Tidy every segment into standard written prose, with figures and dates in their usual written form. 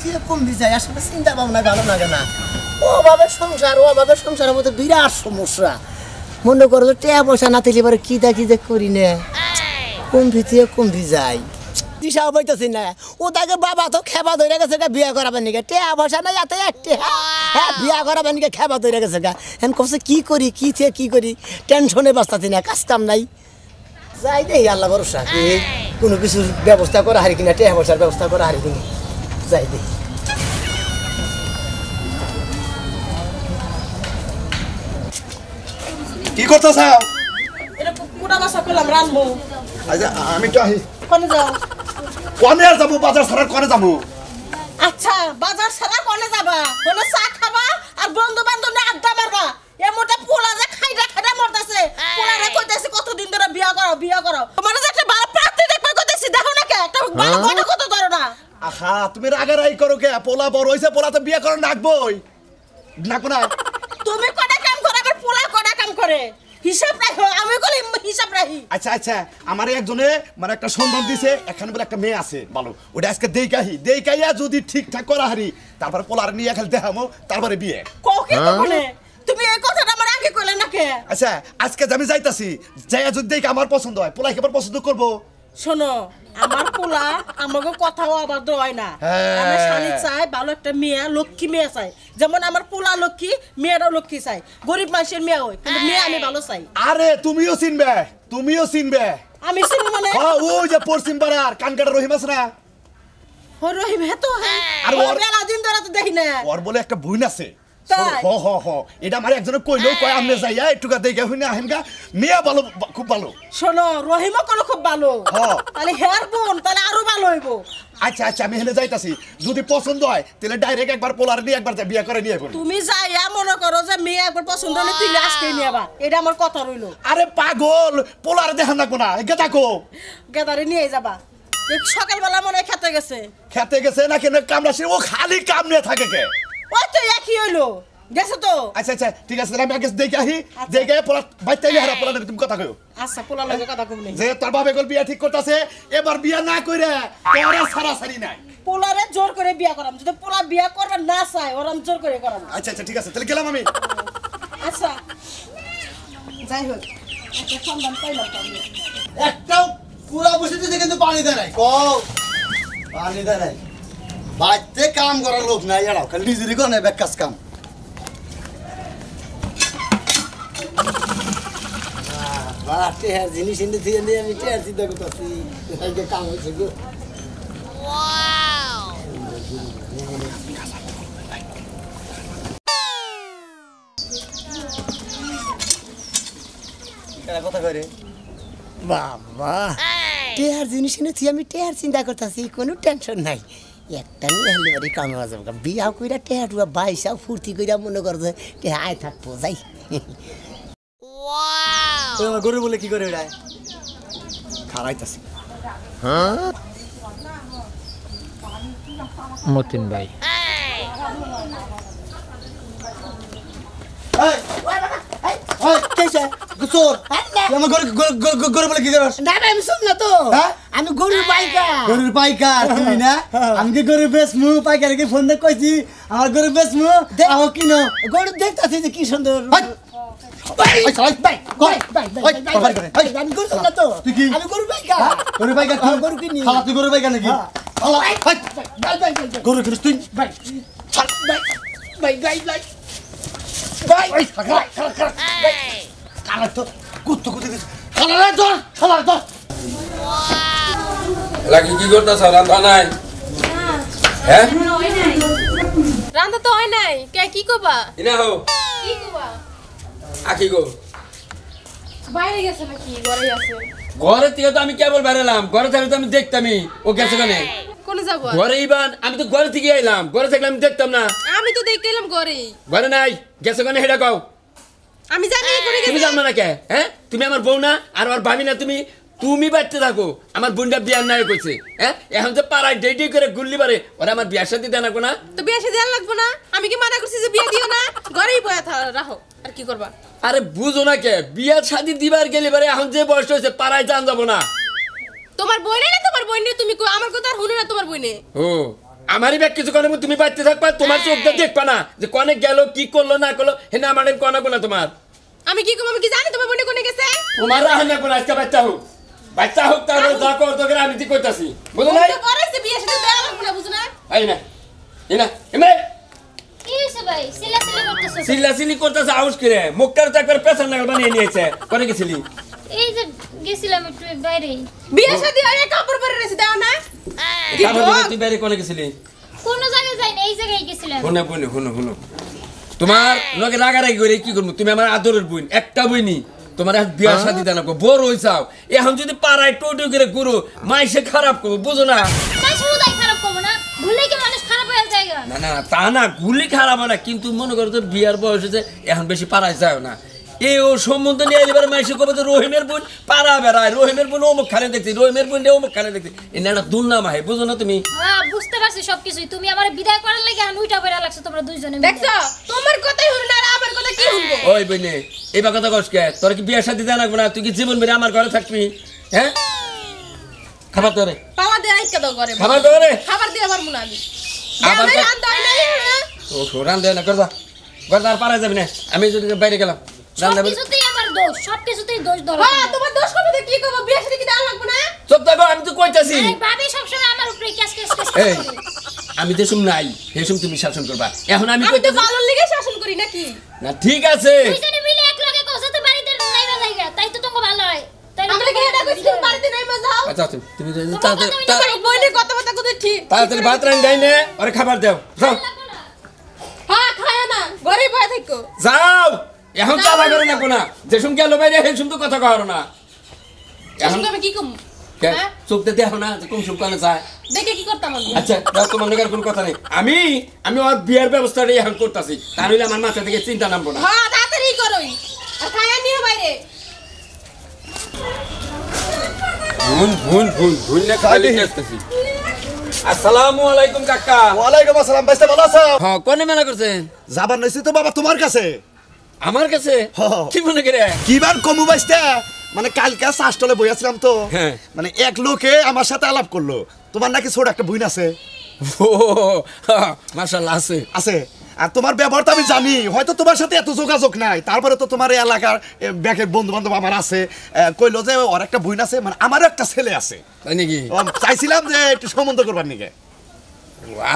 থেকে কম যায় আসলে চিন্তা ভাবনা ভালো লাগে না অভাবে সংসারের মধ্যে বিরাট সমস্যা মনে করো যে টাকা পয়সা না থাকলে এবারে কি যে করি না কমবি থেকে কমবি যায় দিশা পাইতেছি না ও তাকে বাবা তো খেবা ধরে গেছে বিয়া করাবেন নাকি টাকা পয়সা নাই এত একটি হ্যাঁ বিয়া করাবেন নাকি খেবা ধরে গেছে গা এখন কছে কি করি কি করি টেনশনে বাঁচতাছি না কাজ কাম নাই যাই দেই আল্লাহ ভরসা কোনো কিছু ব্যবস্থা করা হারি কিনা টাকা পয়সার ব্যবস্থা করা হারি কিনা যাই দেই কি করতেছ এটা পুরা মাছ পেলাম রানবো আচ্ছা আমি তো আহি কোনে যাও কোনে আর যাবো বাজার ছাড়া কোনে যাবো আচ্ছা বাজার ছাড়া কোনে যাবা কোনে চা খাবা আর বন্ধু বান্ধব নিয়ে আড্ডা মারবা এ মোটা পোলা যে খাইটা মরতেছে পোলারে কইতেছে কতদিন ধরে বিয়া করো তোমার যে একটা ভালো প্রার্থী দেখবা কইতেছি দেখো না কে একটা ভালো গড় কত ধরো না আহা তুমি রাগারাই করো কে পোলা বড় হইছে পোলা তো বিয়া করে নাকবই নাকো না তুমি কটা কাম করে আর পোলা কটা কাম করে হিসাব রাখো আমি কই হিসাব রাখি আচ্ছা আমার একজনে মানে একটা সন্ধান দিছে এখানে বলে একটা মেয়ে আছে ভালো ওটা আজকে দেইকাইয়া যদি ঠিকঠাক করা হারি তারপর পোলার নিয়ে খেলতে দেখামো তারপরে বিয়ে কোকে তো কোনে তুমি এই কথাটা আমার আগে কইলে না কে আচ্ছা আজকে আমি যাইতাছি যাইয়া যদি দেখ আমার পছন্দ হয় পোলা কেবল পছন্দ করবো শোনো আমার পোলা আমাকে কথাও অবাধ্য হয় না আমি শালি চাই ভালো একটা মেয়ে লক্ষ্মী মেয়ে চাই যেমন আমার পোলা লক্ষ্মী মেয়েরাও লক্ষ্মী চাই গরিব মানুষের মেয়ে হয় কিন্তু মেয়ে আমি ভালো চাই আরে তুমিও চিনবে আমি চিনি মানে ওই যে পশ্চিম পাড়ার কানকাটা রহিম আছে না রহিম হে তো হ্যাঁ আর ওর মেলা দিন ধরে তো দেখি না ওর বলে একটা বোন আছে এটা আমার একজনে কইলো কয় আমনে যাইয়া একটুকা দেখে হইনা আহেনগা মেয়ে ভালো খুব ভালো শোনো রহিমও কোনো খুব ভালো তাহলে হেয়ার বোন তাহলে আরো ভালো হইব আচ্ছা আমি হেলে যাইতাছি যদি পছন্দ হয় তাহলে ডাইরেক্ট একবার পোলার নিয়ে একবার বিয়ে করে নিয়ে আসবো তুমি যাইয়া মনে করো যে মেয়ে একবার পছন্দ হলে তুই আজকে নিয়ে আবা এটা আমার কথা রইলো আরে পাগল পোলার দেখান রাখবো না গেদারে নিয়ে যাবা সকালবেলা মনে হয় খেতে গেছে না কেন কামড়া ও খালি কাম নিয়ে থাকে কে ওই তো একই হইলো গেছে তো আচ্ছা ঠিক আছে আমি আগে দেখে আহি দেখে পোলা বাইতে হারা পোলা তুমি কথা কইও আচ্ছা পোলা লাগে কথা কইনি যে তোর বাবা গল বিয়া ঠিক করতেছে এবার বিয়া না কইরা তোরা সারাসারি নাই পোলারে জোর করে বিয়া করাম যদি পোলা বিয়া করবে না চায় ওরম জোর করে করাম আচ্ছা ঠিক আছে তাহলে গেলাম আমি আচ্ছা যাই হোক একটা সন্ধান পাইলাম একটাও পুরা বসে দিতে কিন্তু পানি দেয় নাই পানি দেয় নাই বাইতে কাম করার লোক নাই এরাও খালি নিজেরই করে নাই বেকাজ কাম টেহার জিনিস এনে দিয়ে নিয়ে আমি টেহার চিন্তা করতেছি কাম হয়েছে গো কথা করে বাবা টেহার জিনিস এনেছি আমি টেহার চিন্তা করতেছি কোনো টেনশন নাই একটা নিয়ে হলে বাড়ি কামে যাবো বিয়া কইরা টেহা টুয়া বাইসা ফুর্তি কইরা মনে করছে টেহা আয় থাকবো যাই গরু বলে কি করে ওটায় খারাইতাছি মতিন ভাই আমি গরুর পাইকার তুমি না আমি কি গরু বেচমু পাইকার ফোন দিয়ে কইছি আমার গরু বেচমু দেখো কিনো গরু দেখতেছি যে কি সুন্দর কি করতেছ রান্না নাই হ্যাঁ রান্না তো হয় নাই কে কি কবা ইনা হো কি কবা আকি গো বাইরে গেছে নাকি ঘরে আছে ঘরে থেকে তো আমি কেবল বেরালাম ঘরে থাকলে তো আমি দেখতামই ও গেছে কেনে কোনে যাব ঘরে ইবান আমি তো ঘরে থেকে আইলাম ঘরে থাকলে আমি দেখতাম না আমি তো দেখতে এলাম ঘরে ঘরে নাই গেছে কেনে হেডা কও আমি জানি করে গেছে তুমি জানো না কে হ্যাঁ তুমি আমার বউ না আর আমার ভাবি না তুমি বাড়তে থাকো আমার বোনটা বিয়ার নাই কইছে হ্যাঁ এখন যে পাড়ায় ডেডি করে গুল্লি পারে ওরা আমার বিয়ার সাথে দেনা কোনা তো বিয়ার সাথে দেন লাগবে না আমি কি মানা করছি যে বিয়া দিও না ঘরেই বয়া রাখো আর কি করবা আরে বুঝো না কে বিয়ার শাদি দিবার গেলে পারে এখন যে বয়স হয়েছে পাড়ায় জান যাব না তোমার বই নেই তোমার বই নেই তুমি আমার কথা আর শুনে না তোমার বই নেই ও আমারই ব্যাগ কিছু করে তুমি বাড়তে থাকবা, তোমার চোখটা দেখবা না যে কনে গেল কি করলো না করলো, হে না আমার কনে কোনা তোমার। আমি কি করব, আমি কি জানি তোমার বোনে কোনে গেছে? তোমার রান্না কোন আজকে বাচ্চা হোক তারপরে যা কর তোকে আমি ঠিক করতেছি, বুঝো নাই? তো করেছে বিয়ে সাথে দেয়া লাগবে না, বুঝো না? এই না এই না এমে কি হইছে ভাই? সিলাসিলি করতেছো? সিল্লাসিলি করতেছে আউস করে, মুখটার তো একবার পেছন নাগাল বানিয়ে নিয়েছে। কোনে গেছিলি? এই যে গেছিলাম একটু বাইরে। বিয়ে সাথে আরে কাপড় পরে রেছে দাও না? কি কাপড় বল? পরে তুই বাইরে কোনে গেছিলি? কোন জায়গায় যাই না, এই জায়গায় গেছিলাম। শুনো তোমার লগে রাগারাগি করে কি করবো? তুমি আমার আদরের বোন, একটা বইনি, তোমার আর বিয়া শাদি দেন বড় হইছাও, এখন যদি পাড়ায় টোটো করে ঘুরো মাইসে খারাপ করবো, বুঝো না? তাই শুরুটাই খারাপ করবো না, ভুলে কি মানুষ খারাপ হয়ে যায়? না না তা না, গুলি খারাপ হয় না, কিন্তু মনে করো তো বিয়ার বয়স হয়েছে, এখন বেশি পাড়ায় যায় না। এই ও সম্বন্ধ নিয়ে এবার মাইসে কবে তো রহিমের বোন পাড়া বেড়ায়, রহিমের বোন অমুক খানে দেখছি, রহিমের বোন অমুক খানে দেখছি, এটা একটা দুর্নাম হয়, বুঝো না তুমি? হ্যাঁ বুঝতে পারছি সবকিছুই। তুমি আমার বিদায় করার লাগে এখন উইটা বেড়া লাগছে তোমরা দুইজনে মিলে। দেখছো তোমার কথাই হলো না, আর আমার কথা কি শুনবো? ওই বইনে এবার কথা কস কে? তোর কি বিয়ার সাথে দেওয়া লাগবে না? তুই কি জীবন বেড়ে আমার ঘরে থাকবি? হ্যাঁ খাবার তোরে, পাওয়া দেয় আইকা দাও করে খাবার তোরে, খাবার দিয়ে পারবো না আমি। আবার আমি রান দাও না। ও রান দেয় না, করবা করবা আর পারা যাবে না। আমি যদি বাইরে গেলাম রান দেবে, সবকিছুতেই আমার দোষ, সবকিছুতেই দোষ ধরো। হ্যাঁ তোমার দোষ হবে তো কি করব? বিয়ে সাথে কি দেওয়া লাগবে না? চুপ থাকো, আমি তো কইতাছি। এই ভাবি সবসময় আমার উপরে কেস কেস কেস এই করে। আমি দেশুম নাই, হেসুম তুমি শাসন করবা। এখন আমি আমি তো কইতাছি ভালোর লেগে শাসন করি নাকি? না, ঠিক আছে দুইজনে মিলে এক লগে কইছো তো বাড়িতে নাইবা যাইগা, তাই তো তোমাকে ভালো হয়। তাই আমরা কি এটা কইছি তুমি বাড়িতে নাই মজাও? আচ্ছা তুমি তোমার বইনের কথা কথা ঠিক। তাড়াতাড়ি ভাত রান দেয় নে, আরে খাবার দাও, যাও হ্যাঁ খায় না, ঘরে বসে থাকো। যাও। এখন চালা করে না কোনা, যেসুম গেল বাইরে হেসুম তো কথা কর না। এখন এখন আমি কি করব? কে হ্যাঁ? চুপতে দেখো না যে কোন সুম কানে চায়। দেখে কি করতাম আমি? আচ্ছা দাও, তোমার নাকি আর কোনো কথা নেই। আমি ওর বিয়ের ব্যবস্থাটা এখন করতেছি, তাহলে আমার মাথা থেকে চিন্তা নামবো না। হ্যাঁ তাড়াতাড়ি করোই, আর খায় নিও বাইরে। ভুল না খালি আসতেছি। আসসালামু আলাইকুম কাকা। ওয়ালাইকুম আসসালাম, ভাইস্তা ভালো আছো? হ্যাঁ কোনে মেলা করছেন? যাবার নইছি তো বাবা তোমার কাছে। আমার কাছে? হ্যাঁ। কি মনে করে? কিবার কমু ভাইস্তা, মানে কালকে শাসটলে বইয়াছিলাম তো, হ্যাঁ। মানে এক লোকে আমার সাথে আলাপ করলো, তোমার নাকি ছোট একটা বোন আছে। ও মাশাআল্লাহ আছে। আছে, আর তোমার ব্যবহার তো আমি জানি, হয়তো তোমার সাথে এত যোগাযোগ নাই, তারপরে তো তোমার এই এলাকার ব্যাকের বন্ধু বান্ধব আমার আছে, কইলো যে ওর একটা বোন আছে, মানে আমারও একটা ছেলে আছে। তাই নাকি? চাইছিলাম যে একটু সম্বন্ধ করবার নিকে।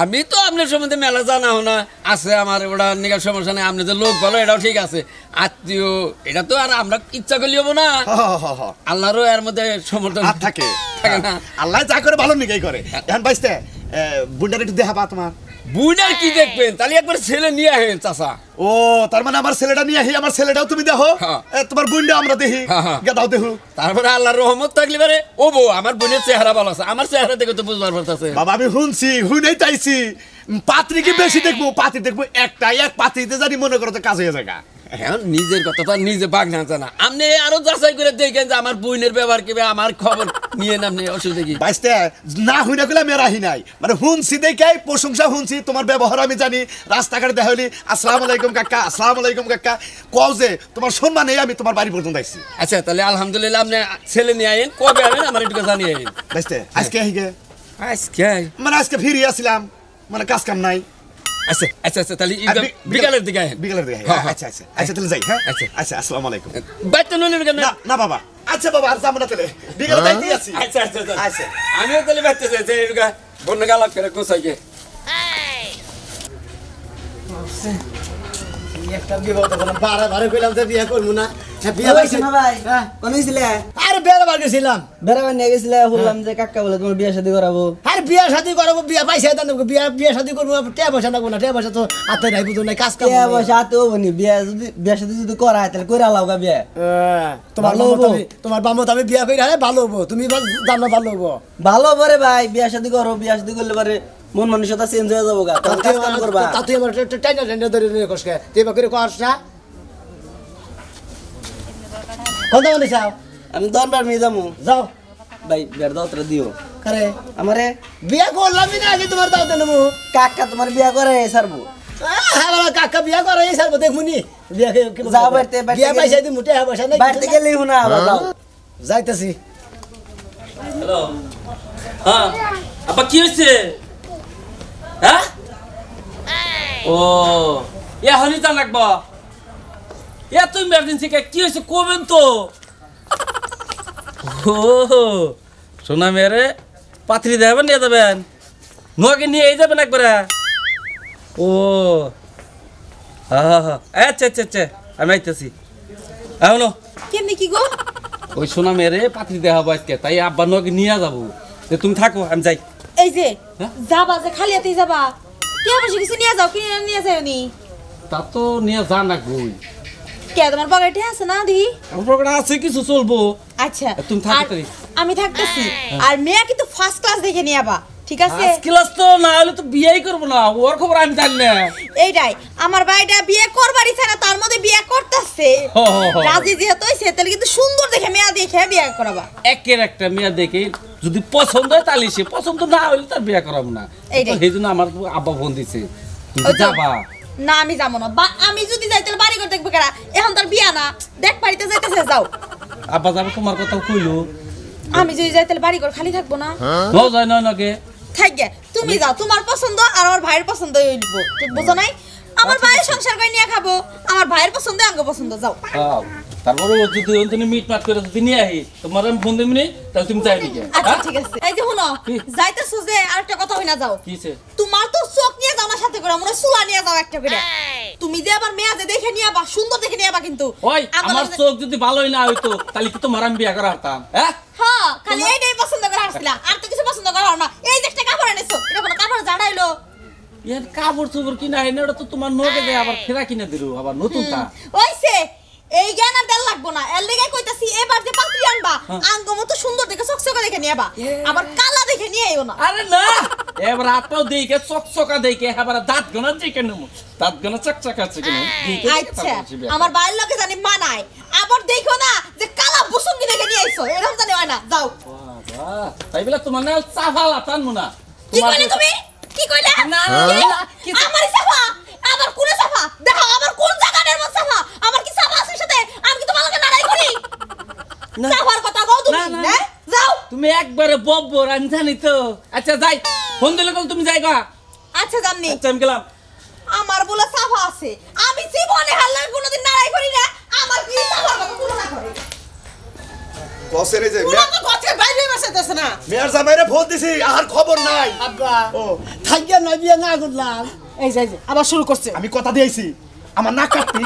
আমি তো আপনার সম্বন্ধে মেলা জানা না আছে, আমার ওটা নিকার সমস্যা নেই। আপনি যে লোক বলো এটাও ঠিক আছে, আত্মীয় এটা তো আর আমরা ইচ্ছা করলে হবো না, আল্লাহরও এর মধ্যে সমর্থন থাকে থাকে না। আল্লাহ যা করে ভালো নিকেই করে। এখন বাইস্তে বুনটার একটু দেখাবা তোমার। বুইনার কি দেখবেন? তাহলে একবার ছেলে নিয়ে আসেন চাচা। ও তার মানে আমার ছেলেটা নিয়ে আহি, আমার ছেলেটাও তুমি দেখো, হ্যাঁ। তোমার বোনটা আমরা দেখি, হ্যাঁ। দাও দেখো। তারপরে আল্লাহর রহমত থাকলে পারে ও বউ আমার বোনের চেহারা ভালো আছে, আমার চেহারা দেখে তো বুঝবার পারতেছে। বাবা আমি শুনছি, শুনেই চাইছি, পাত্রী কি বেশি দেখবো? পাত্রী দেখবো একটা, এক পাত্রীতে জানি মনে করো তো কাজ হয়ে যায়। হ্যাঁ নিজের কথা তো নিজে বাঘ না জানা, আপনি আরো যাচাই করে দেখেন যে আমার বোনের ব্যবহার কি, আমার খবর নিয়ে আপনি অসুবিধা কি? বাইস্তে না হুইনা গেলে আমি রাহি নাই, মানে শুনছি দেখাই প্রশংসা শুনছি, তোমার ব্যবহার আমি জানি। রাস্তাঘাটে দেখা হলি আসসালামু আলাইকুম কাকা, আসসালামু আলাইকুম কাকা কও যে তোমার সম্মানে আমি তোমার বাড়ি পর্যন্ত আইছি। আচ্ছা তাহলে আলহামদুলিল্লাহ, আপনি ছেলে নিয়ে আইন, কবে আইন আমার একটু জানিয়ে আইন। বাইস্তে আজকে আহিগে, আজকে মানে আজকে ফিরে আসছিলাম, মানে কাজ কাম নাই। আচ্ছা আচ্ছা আচ্ছা তাহলে বিকালের দিকে আইন। বিকালের দিকে, হ্যাঁ, হ্যাঁ। আচ্ছা আচ্ছা আচ্ছা তাহলে যাই। হ্যাঁ আচ্ছা। আচ্ছা আসসালামু আলাইকুম। বাইতে নলের কেন? না না বাবা, আচ্ছা বাবা আর যাবো না তাহলে, বিকালে যাইতেই আছি। আচ্ছা আচ্ছা আচ্ছা আচ্ছা। আমিও তাহলে বাইতে যাই, এরকা বন্য গালাপ করে গোছাই গে। একটা বিবাহ তো করলাম, বারে কইলাম যে বিয়ে করবো না, বিয়ে পাইছে না ভাই? কোন হইছিলে? আরে বেড়াবার গেছিলাম। বেড়াবার নিয়ে গেছিলে, বললাম যে কাকা বলে তোমার বিয়ে শাদী করাবো। আরে বিয়ে শাদী করবো, বিয়ে পাইছে বিয়ে শাদী করবো, টিয়া পয়সা লাগবো না, টিয়া পয়সা তো হাতে নাই, বুঝো নাই, কাজ কাম কে বসে হাতে হবো নি, বিয়ে শাদী যদি করা হয় তাহলে কইরা লাও গা বিয়ে। তোমার বামত আমি বিয়ে করে ভালো হবো, তুমি জানো ভালো হবো। ভালো পরে ভাই বিয়ে শাদী করো, বিয়ে শাদী করলে পরে মন মানসিকতা চেঞ্জ হয়ে যাবো গা, তখন কাজ কাম করবা। তুই আমার টাইনা ধরে নিয়ে কষকে তুই করে কস না। কত মানে চাও? আমি দরবার নিয়ে যাবো। যাও ভাই বিয়ের দাওয়াতটা দিও করে, আমারে। বিয়ে করলামই না, আগে তোমার দাও দেবো। কাকা তোমার বিয়ে করে ছাড়বো। হ্যাঁ কাকা বিয়ে করে এই সারবো, দেখুনি বিয়ে যাও বাড়িতে, বিয়ে পয়সা দিই, মুটে হ্যাঁ পয়সা নাই, বাড়িতে গেলেই হুনা আবার যাও। যাইতেছি। হ্যালো, হ্যাঁ আপা কি হয়েছে? হ্যাঁ ও এখনই তা লাগবো এত ইমার্জেন্সি কি হয়েছে কবেন তো ও সোনা মেরে পাত্রী দেবেন নিয়ে যাবেন নোয়াকে নিয়ে যাবেন একবারে ও আচ্ছা আচ্ছা আচ্ছা আমি আইতেছি এখনো কেমনি কি গো ওই সোনা মেরে পাত্রী দেখাবো আজকে তাই আব্বা নোয়াকে নিয়ে যাবো তুমি থাকো আমি যাই এই যে হ্যাঁ? যাবা যে খালি হাতেই যাবা কে বসে কিছু নিয়ে যাও কিনে নিয়ে যাও নি তা তো নিয়ে যা না গই কে তোমার পকেটে আছে না দি আমার আছে কিছু চলবো আচ্ছা তুমি থাকো আর তাই। আমি থাকতেছি আর মেয়ে কিন্তু ফার্স্ট ক্লাস দেখে নিয়ে আবা ঠিক আছে ফার্স্ট ক্লাস তো না হলে তো বিয়েই করবো না ওর খবর আমি জানি না এইটাই আমার ভাইটা বিয়ে করবার ইচ্ছা না তার মধ্যে বিয়ে করতেছে হো, হো, হো। রাজি যেহেতু হইছে তাহলে কিন্তু সুন্দর দেখে মেয়ে দেখে বিয়ে করাবা একের একটা মেয়ে দেখে যদি পছন্দ হয় তাহলে সে পছন্দ না হলে তার বিয়ে করাবো না এইটাই। সেই জন্য আমার আব্বা ফোন দিছে তুমি ওই তো। যাবা না আমি যাবো না আমি যদি যাই তাহলে বাড়ি করে দেখবো কেনা এখন তার বিয়া না দেখ বাড়িতে যাইতেছে যাও আব্বা যাবো তোমার কথা কইলো আমি যদি যাই তাহলে বাড়ি করে খালি থাকবো না ন যায় নয় নাকি থাকবে তুমি যাও তোমার পছন্দ আর আমার ভাইয়ের পছন্দ হইব ঠিক বুঝো নাই আমার ভাইয়ের সংসার করে নিয়ে খাবো আমার ভাইয়ের পছন্দ আঙ্গ পছন্দ যাও তারপরে ও যদি তুমি মিট মাট করে যদি নিয়ে আহি তোমার আমি ফোন দিবনি তাহলে তুমি যাই নাকি আচ্ছা ঠিক আছে এই যে শুনো কি? যাইতেছো যে আরেকটা কথা হই না যাও কিছে তোমার তো চোখ নিয়ে যাও না সাথে করে মনে হয় চুলা নিয়ে যাও একটা করে তুমি যে আবার মেয়ে যে দেখে নিয়ে আবা সুন্দর দেখে নিয়ে আবা কিন্তু ওই আমার চোখ যদি ভালোই না হইতো তাহলে কি তোমার আমি বিয়ে করা হতাম হ্যাঁ হ্যাঁ খালি এইটাই পছন্দ করে আসছিলা আর তো কিছু পছন্দ করো না এই যে একটা কাপড় এনেছো এটা কোনো কাপড় জানাইলো এর কাপড় চোপড় কিনা হয় না ওটা তো তোমার নোকে দেয় আবার ফেরা কিনে দিল আবার নতুনটা ওইছে এই জ্ঞান আর দেল লাগবো না এর লেগে কইতাছি এবার যে পাত্রী আনবা আঙ্গ মতো সুন্দর দেখে চকচকা দেখে নিয়ে আবা আবার কালা দেখে নিয়ে আইও না আরে না এবার আপনাও দেখে চকচকা দেখে এবার দাঁত গোনা দেখে নেবো দাঁত গোনা চকচকা আছে কেন আচ্ছা আমার বাইরের লোকে জানি মানায় আবার দেখো না যে কালা বসুঙ্গি দেখে নিয়ে আইছো এরকম জানি হয় না যাও তাই বলে তোমার না চাফালা টানবো না কি কইলে তুমি কি কইলে না, কি? আমার সাফা আমার কোন সাফা দেখো আমার কোন জায়গাটার মধ্যে সাফা আমার কি সাফা আছে সাথে আমি কি তোমার লগে লড়াই করি না। সাফার কথা কও তুমি না, না, হ্যাঁ যাও তুমি একবারে বব্বর আমি জানি তো আচ্ছা যাই ফোন দিলে কল তুমি যাই গা আচ্ছা জানি আচ্ছা আমি গেলাম আমার বলে সাফা আছে আমি জীবনে হাল্লা কোনোদিন লড়াই করি না আমার কি সাফার কথা কোন না করে বসের এই যে পুরো তো গছে বাইরে বসেতেছ না মেয়ার জামাইরে ফোন দিছি আর খবর নাই আব্বা ও থাকিয়া নয় বিয়ে না করলাম এই যে আবার শুরু করছে আমি কথা দিয়েছি আমার না কাটতি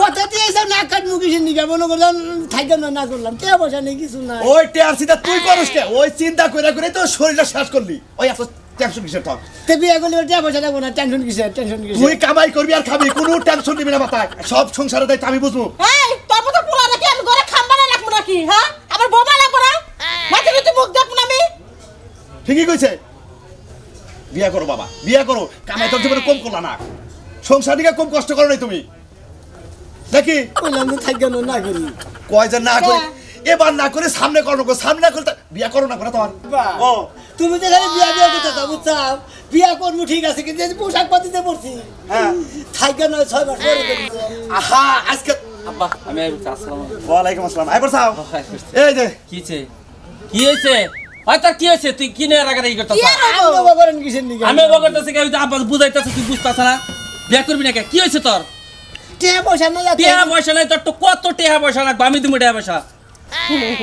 কথা দিয়ে এসব না কাট মুখের নিকে মনে করলাম থাকিয়া নয় না করলাম কে বসা নেই কিছু নাই ওই টেয়ার সিধা তুই করস কে ওই চিন্তা করে করে তো শরীরটা শেষ করলি ওই এত টেনশন কিসের তোর তে বিয়ে করলে টিয়া পয়সা দেবো না টেনশন কিসের টেনশন তুই কিসের কামাই করবি আর খাবি কোনো টেনশন নিবি না মাথায় সব সংসারে দায়িত্ব আমি বুঝবো এই তোর মতো পোলা নাকি আমি ঘরে খাম্বা না রাখবো নাকি হ্যাঁ আবার বোমা লাগবো না মাঝে মাঝে মুখ দেখবো না আমি ঠিকই কইছে বিয়া করো বাবা বিয়া করো কামাই তোর জীবনে কম করলা না সংসার দিকে কম কষ্ট করো নাই তুমি দেখি বললাম তো থাকিয়া নয় না করি কয় যে না করে এবার না করে সামনে করো না সামনে না করতে বিয়া করো না করে তোমার ও তুমি তো খালি বিয়া বিয়া করতে চাও বুঝছাও বিয়া করবো ঠিক আছে কিন্তু এই যে পোশাক পাতিতে পড়ছি হ্যাঁ থাকিয়া নয় 6 মাস পরে করি আহা আজকে আব্বা আমি আসসালাম ওয়ালাইকুম আসসালাম আইবার চাও এই যে কিছে কি হয়েছে ওই তোর কি হয়েছে তুই কিনে রাগারাগি করতেছ আম্মা বাবারেন কিসের নিকে আমি বলতেছি কি আব্বা বুঝাইতেছ তুই বুঝতাছ না বিয়া করবি না কে কি হয়েছে তোর টিয়া পয়সা নাই আর টিয়া পয়সা নাই তোর তো কত টিয়া পয়সা লাগবে আমি দিমু টিয়া পয়সা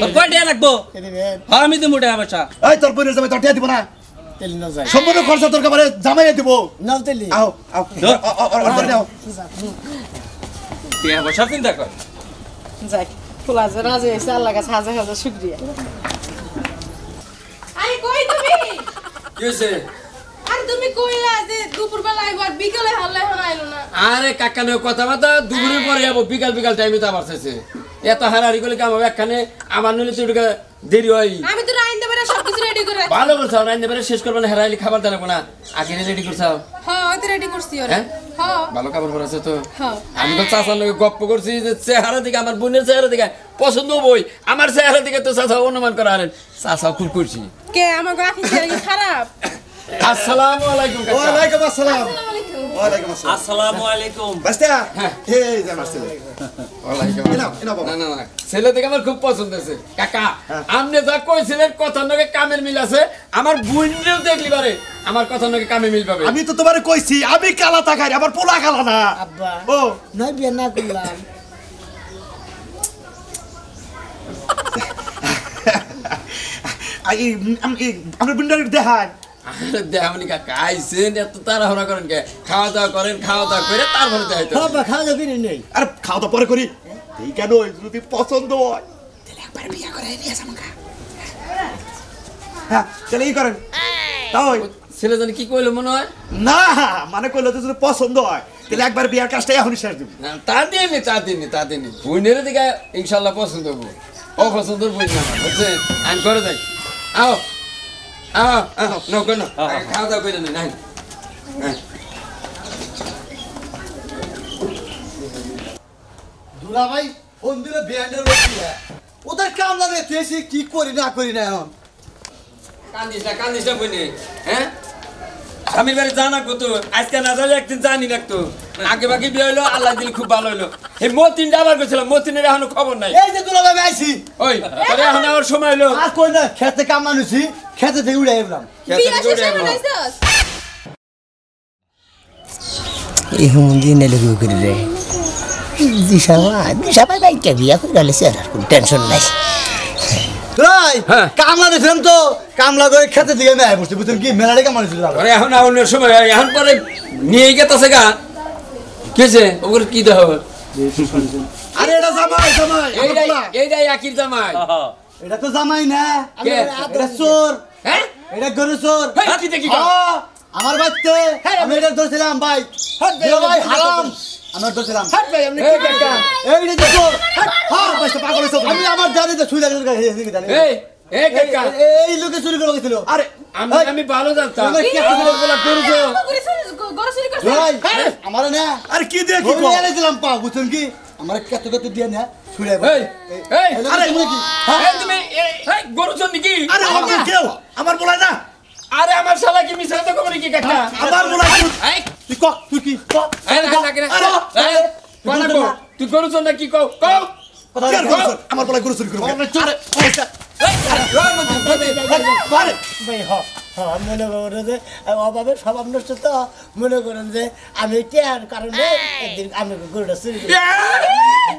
তোর কয় টিয়া লাগবো হ্যাঁ আমি দিমু টিয়া পয়সা এই তোর বোনের জামাই তোর টিয়া দিব না তেলি না যায় সম্পূর্ণ খরচা তোর কাবারে জামাইয়ে দিব নাও তেলি আও আও অর্ডার নাও টিয়া পয়সা চিন্তা কর যাই পোলা যে রাজি হয়েছে আল্লাহ কাছে হাজার হাজার শুক্রিয়া আরে কই তুমি কি হয়েছে আরে তুমি কইলা যে দুপুরবেলা আইবো আর বিকেলে হাল্লা এখন আইলো না আরে কাকা নয় কথা বার্তা দুপুরের পরে যাবো বিকাল বিকাল টাইমে তো আবার চাইছে এত হারাহারি করলে কি আমার একখানে আমার নইলে তুই দেরি হয় আমি তো রাইন্দা বেরা সবকিছু রেডি করে রাখছি ভালো করছাও রাইন দেবে শেষ করবে না হেরাইলি খাবার দাঁড়াবো না আগে রেডি করছাও হ্যাঁ ওই তো রেডি করছি ওরে হ্যাঁ হ্যাঁ ভালো কাপড় পরে আছে তো হ্যাঁ আমি তো চাচার লোক গপ্প করছি যে চেহারা দিকে আমার বোনের চেহারা দিকে পছন্দ বই আমার চেহারা দিকে তো চাচা অনুমান করা হারেন চাচা খুব করছি কে আমার গাফি ছেলে কি খারাপ আসসালামু আলাইকুম কাকা ওয়ালাইকুম আসসালাম ওয়ালাইকুম আসসালাম আসসালামু আলাইকুম বাস্তা হ্যাঁ। এই যে আমার ছেলে ওয়ালাইকুম এনাও, এনাও বাবা। না ছেলে থেকে আমার খুব পছন্দ হয়েছে কাকা আপনি যা কইছিলেন কথার নগে কামের মিল আছে আমার বুইনরেও দেখলি পারে আমার কথার নগে কামে মিল পাবে আমি তো তোমারে কইছি আমি কালা তাকাই আমার পোলা কালা না আব্বা ও নয় বিয়ে না করলাম আমরা বিন্ডারি দেখান আরে দেখামনি কাকা আইছেন এত তাড়াহুড়া করেন কে খাওয়া দাওয়া করেন খাওয়া দাওয়া করে তারপরে দেখাইতে হবে। বাবা খাওয়া যাবি নেই আরে খাওয়া দাওয়া পরে করি এই কেন যদি পছন্দ হয় তাহলে একবার বিয়ে করে নিয়ে যাবো হ্যাঁ তাহলে এই করেন তাই ছেলে জানি কি কইলো মনে হয় না মানে কইলো তো যদি পছন্দ হয় তাহলে একবার বিয়ার কাজটা এখনই শেষ দিব না তা দিনই বুইনের দিকে ইনশাল্লাহ পছন্দ হবো অপছন্দ বুঝ না বুঝছেন আইন করে যাই আও কেন খাওয়া দাওয়া করে নেই নাই দুলা ভাই ফোন দিলে ব্যান্ডের ওদের কামলা রেখে এসে কি করি না এখন কান্দিস না বইনে হ্যাঁ স্বামীর বাড়ি জানা কত আজকে না যাবে একদিন জানি রাখতো আগে বাকি বিয়ে হইলো আল্লাহ দিলে খুব ভালো হইলো এই মতিনটা আবার গেছিলাম মতিনের এখনো খবর নাই এই যে দুলা ভাই আইছি ওই তোরে এখন আমার সময় হইলো আর কই না খেতে কামলা নিছি খেতে থেকে উড়ে এলাম বিয়া শেষে বানাইছস এই হুমদি নেলে কি করে রে দিশা ভাই বাইকে বিয়া করে গেছে আর কোনো টেনশন নাই রাই হ্যাঁ। কামলা দিছিলাম তো কামলা করে খেতে থেকে আমি আই বসছি বুঝছেন কি মেলারে কামলা নিছিল তোরে এখন আমার সময় এখন পরে নিয়ে গেতেছে গা কেছে ওগুলো কি দেহ আরে এটা জামাই এইটাই আকির জামাই এটা তো জামাই না কে? এটা চোর হ্যাঁ এটা গরু চোর হেই, কি দেখি গা? হ্যাঁ, আমার বাচ্চা আমি এটা ধরছিলাম ভাই ভাই হারাম আমার ধরছিলাম এই কাকা এইটা তো চোর হ্যাঁ বাচ্চা পাগল হইছো আমি আমার জানি তো ছুই লাগে এই কাকা এই লোকে চুরি করে গেছিল আরে আমি ভালো জানতাম আমার কি আছে বলা করেছো গরু চুরি করছিস ভাই আমার না আরে কি দিয়ে কি কি কর এনেছিলাম পা বুঝছেন কি আমার কত কত দিয়ে না ছুড়ে এই এই আরে তুমি কি এই তুমি এই গরু চোর নাকি আরে আমি কেউ আমার বলাই না আরে আমার শালা কি মিছা তো কবনি কি কাকা আমার বলাই এই তুই ক তুই কি ক এই না না এই কোনা কো তুই গরু চোর নাকি কও কও কথা কে গরু চোর? আমার বলাই গরু চুরি করবো আরে আরে ভাই মনে করেন যে অভাবে স্বভাব নষ্ট তো মনে করেন যে আমি টেয়ার কারণে একদিন আমি গরুটা চুরি করি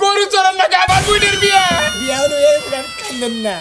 গরু চোর নাকি আমার বুইনের বিয়ে বিয়া হলো কান্দেন না